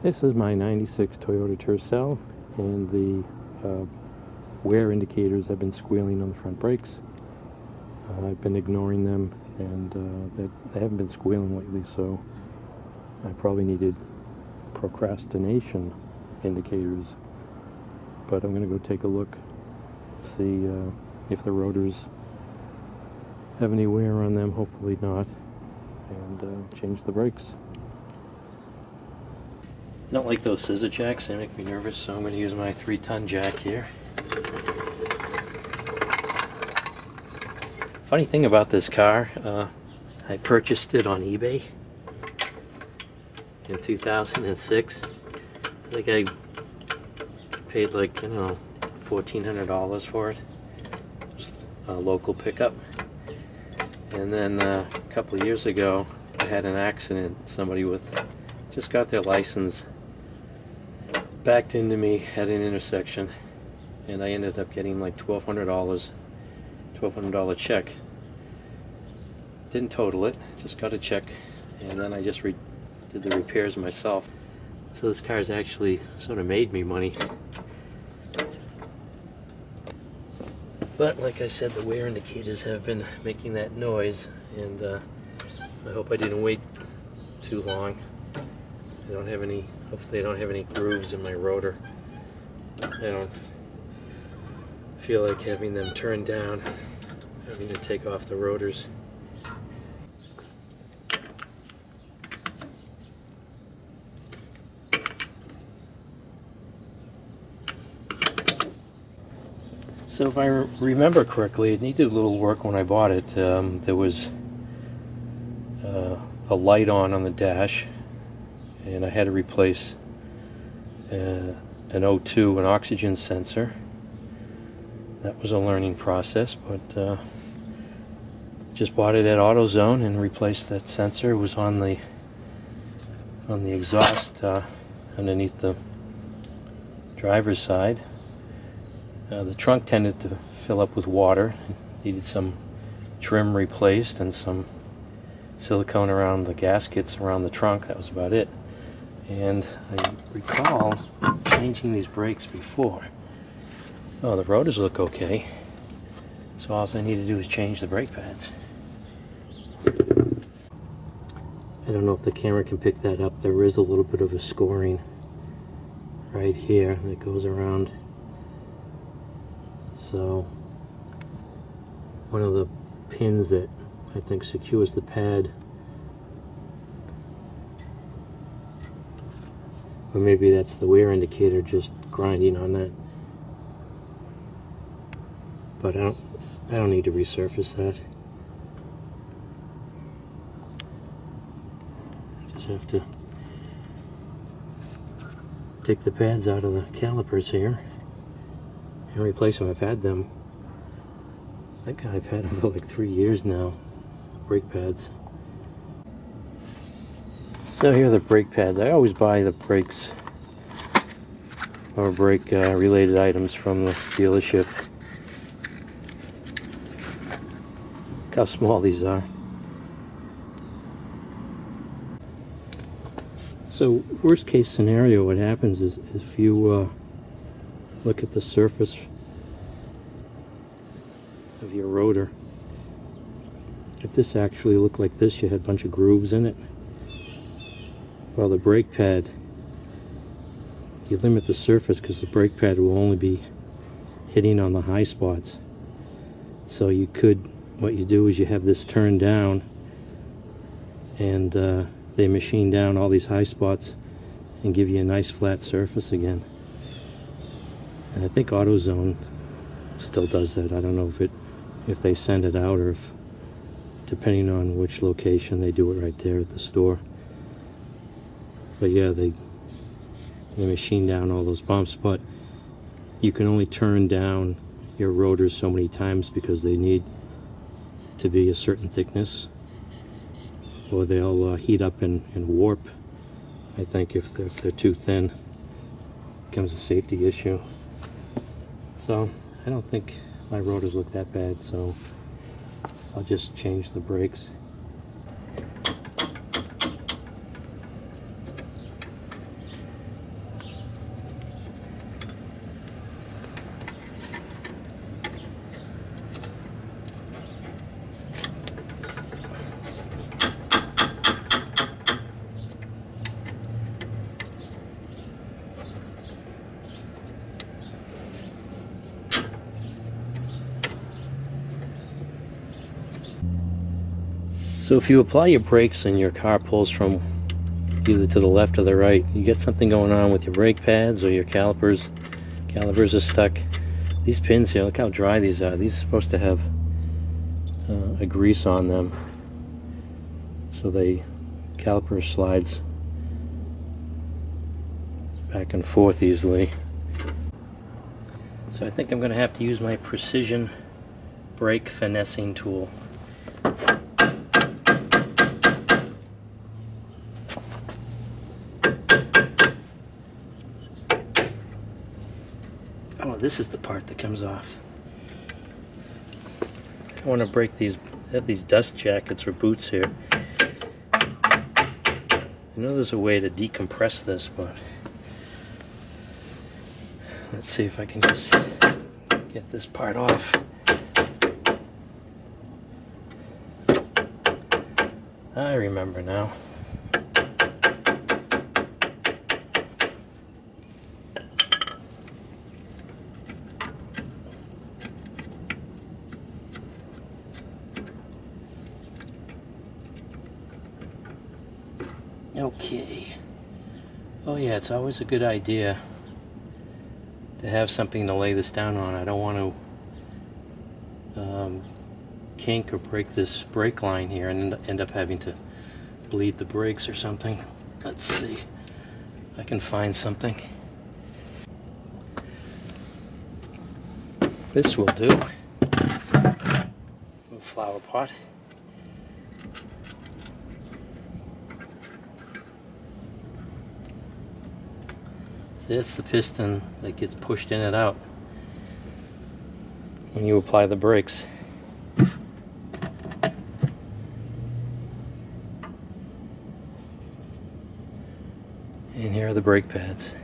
This is my 96 Toyota Tercel, and the wear indicators have been squealing on the front brakes. I've been ignoring them, and they haven't been squealing lately, so I probably needed procrastination indicators. But I'm going to go take a look, see if the rotors have any wear on them, hopefully not, and change the brakes. Don't like those scissor jacks, they make me nervous, so I'm going to use my 3-ton jack here. Funny thing about this car, I purchased it on eBay in 2006. I think I paid like, $1,400 for it. It was a local pickup. And then a couple of years ago, I had an accident. Somebody just got their license, backed into me at an intersection, and I ended up getting like $1,200 check. Didn't total it, just got a check, and then I just did the repairs myself. So this car's actually sort of made me money. But like I said, the wear indicators have been making that noise, and I hope I didn't wait too long. Hopefully I don't have any grooves in my rotor. I don't feel like having them turned down, having to take off the rotors. So if I remember correctly, it needed a little work when I bought it. There was a light on the dash, and I had to replace an O2, an oxygen sensor. That was a learning process, but just bought it at AutoZone and replaced that sensor. It was on the exhaust underneath the driver's side. The trunk tended to fill up with water. It needed some trim replaced and some silicone around the gaskets around the trunk. That was about it. And I recall changing these brakes before. Oh, the rotors look okay. So all I need to do is change the brake pads. I don't know if the camera can pick that up. There is a little bit of a scoring right here that goes around. So one of the pins that I think secures the pad, or maybe that's the wear indicator just grinding on that. But I don't need to resurface that. Just have to take the pads out of the calipers here and replace them. I've had them, I think I've had them for like 3 years now, brake pads. So here are the brake pads. I always buy the brakes or brake related items from the dealership. Look how small these are. So worst case scenario, what happens is if you look at the surface of your rotor, if this actually looked like this, you had a bunch of grooves in it. Well, the brake pad, you limit the surface because the brake pad will only be hitting on the high spots. So what you do is you have this turned down, and they machine down all these high spots and give you a nice flat surface again. And I think AutoZone still does that. I don't know if they send it out, or if, depending on which location, they do it right there at the store. But yeah, they machine down all those bumps, but you can only turn down your rotors so many times because they need to be a certain thickness, or they'll heat up and warp. I think if they're too thin, it becomes a safety issue. So I don't think my rotors look that bad, so I'll just change the brakes. So if you apply your brakes and your car pulls from either to the left or the right, you get something going on with your brake pads or your calipers. Calipers are stuck. These pins here, look how dry these are. These are supposed to have a grease on them, so the caliper slides back and forth easily. So I think I'm going to have to use my precision brake finessing tool. Oh, this is the part that comes off. I want to break these, have these dust jackets or boots here. I know there's a way to decompress this, but let's see if I can just get this part off. I remember now. Okay. Oh yeah, it's always a good idea to have something to lay this down on. I don't want to kink or break this brake line here and end up having to bleed the brakes or something. Let's see if I can find something. This will do. A flower pot. See, that's the piston that gets pushed in and out when you apply the brakes. And here are the brake pads.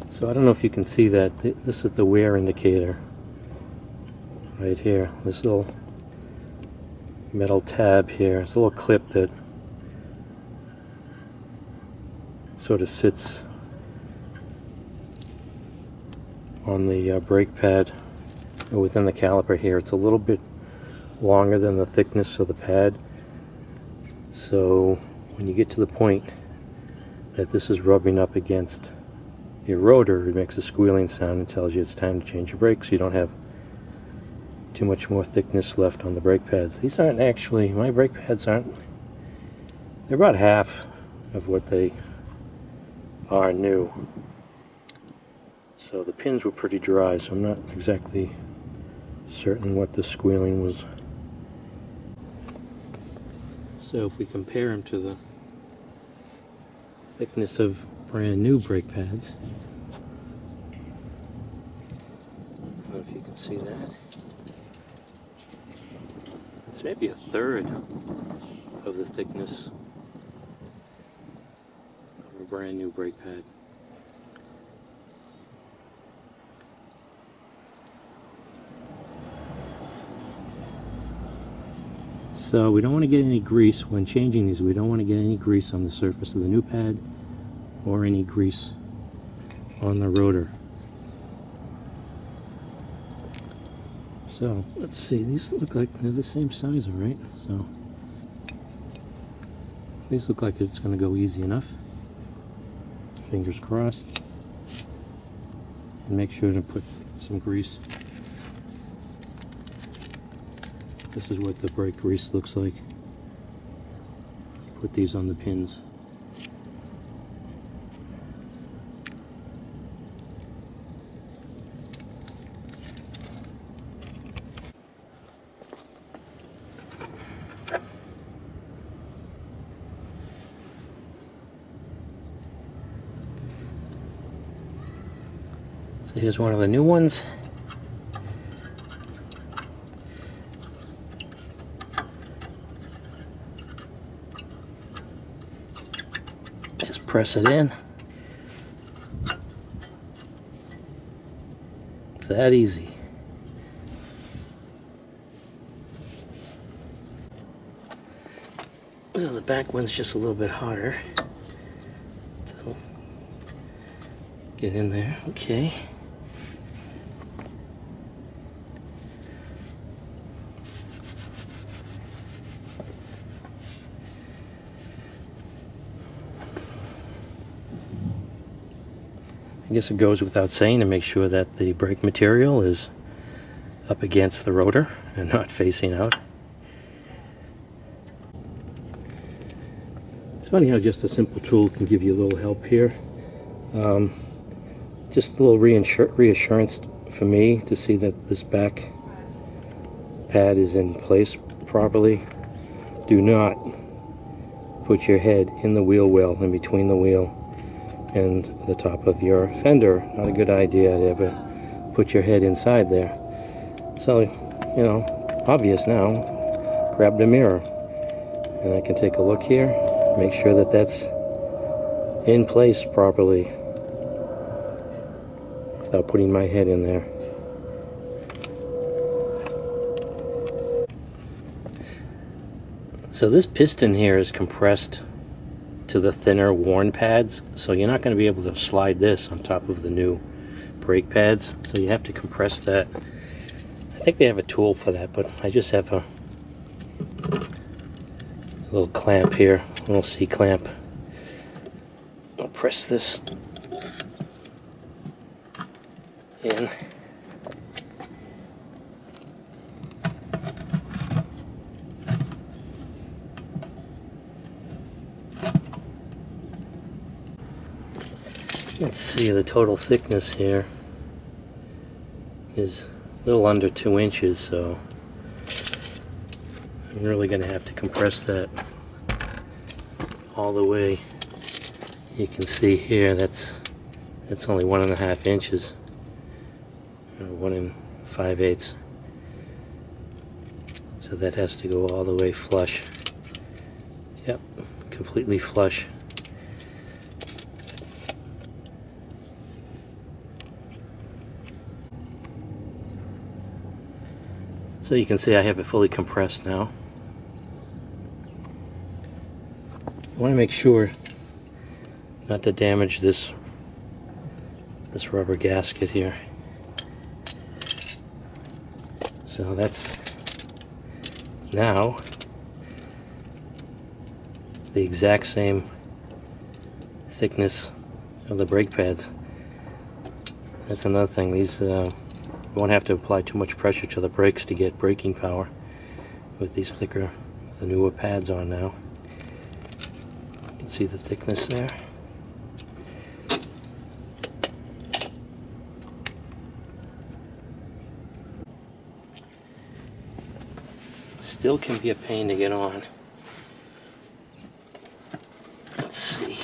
So I don't know if you can see that. This is the wear indicator right here. This little metal tab here. It's a little clip that sort of sits on the brake pad within the caliper here. It's a little bit longer than the thickness of the pad. So when you get to the point that this is rubbing up against your rotor, it makes a squealing sound and tells you it's time to change your brakes. You don't have too much more thickness left on the brake pads. These aren't actually, my brake pads aren't, they're about half of what they are new. So the pins were pretty dry, so I'm not exactly certain what the squealing was. So if we compare them to the thickness of brand new brake pads, I don't know if you can see that. It's maybe a third of the thickness of a brand new brake pad. So we don't want to get any grease when changing these. We don't want to get any grease on the surface of the new pad or any grease on the rotor. So let's see, these look like they're the same size, right? So these look like it's going to go easy enough. Fingers crossed. And make sure to put some grease. This is what the brake grease looks like. Put these on the pins. So here's one of the new ones. press it in. It's that easy. So the back one's just a little bit harder. So get in there, okay. I guess it goes without saying to make sure that the brake material is up against the rotor and not facing out. It's funny how just a simple tool can give you a little help here. Just a little reassurance for me to see that this back pad is in place properly. Do not put your head in the wheel well, in between the wheel and the top of your fender. Not a good idea to ever put your head inside there. So, you know, obvious now. Grab the mirror and I can take a look here, make sure that that's in place properly without putting my head in there. So this piston here is compressed to the thinner worn pads, so you're not going to be able to slide this on top of the new brake pads, so you have to compress that. I think they have a tool for that, but I just have a little clamp here, a little C-clamp. I'll press this in. Let's see, the total thickness here is a little under 2 inches, so I'm really going to have to compress that all the way. You can see here that's only 1.5 inches, or 1 5/8. So that has to go all the way flush. Yep, completely flush. So you can see I have it fully compressed now. I want to make sure not to damage this rubber gasket here. So that's now the exact same thickness of the brake pads. That's another thing. These you won't have to apply too much pressure to the brakes to get braking power with these thicker, the newer pads on now. You can see the thickness there. Still can be a pain to get on. Let's see.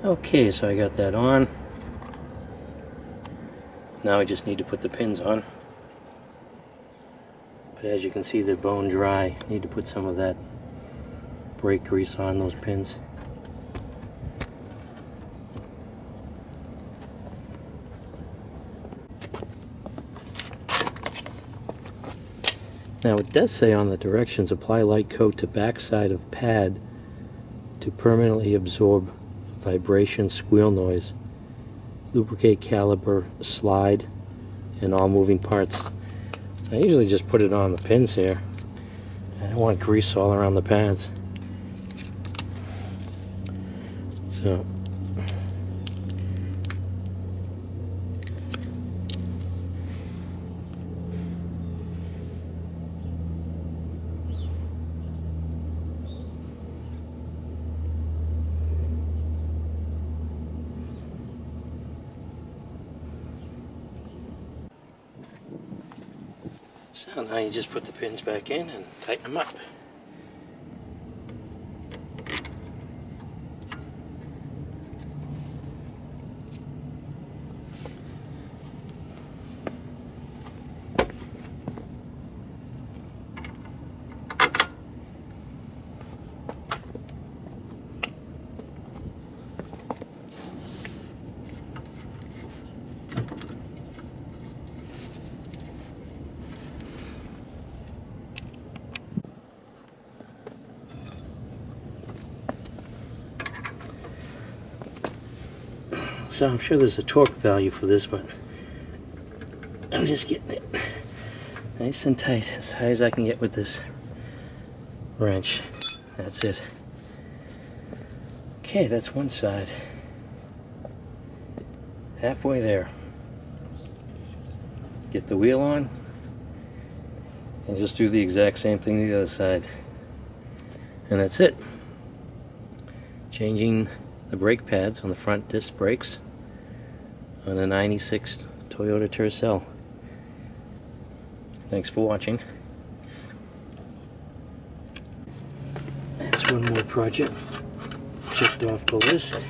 Okay, so I got that on. Now I just need to put the pins on. But as you can see, they're bone dry. I need to put some of that brake grease on those pins. Now it does say on the directions, apply light coat to backside of pad to permanently absorb vibration, squeal noise, lubricate caliper, slide, and all moving parts. I usually just put it on the pins here. I don't want grease all around the pads. So So now you just put the pins back in and tighten them up. So I'm sure there's a torque value for this, but I'm just getting it nice and tight, as high as I can get with this wrench. That's it. Okay, that's one side. Halfway there. Get the wheel on and just do the exact same thing to the other side. And that's it. Changing the brake pads on the front disc brakes on a 96 Toyota Tercel. Thanks for watching. That's one more project checked off the list.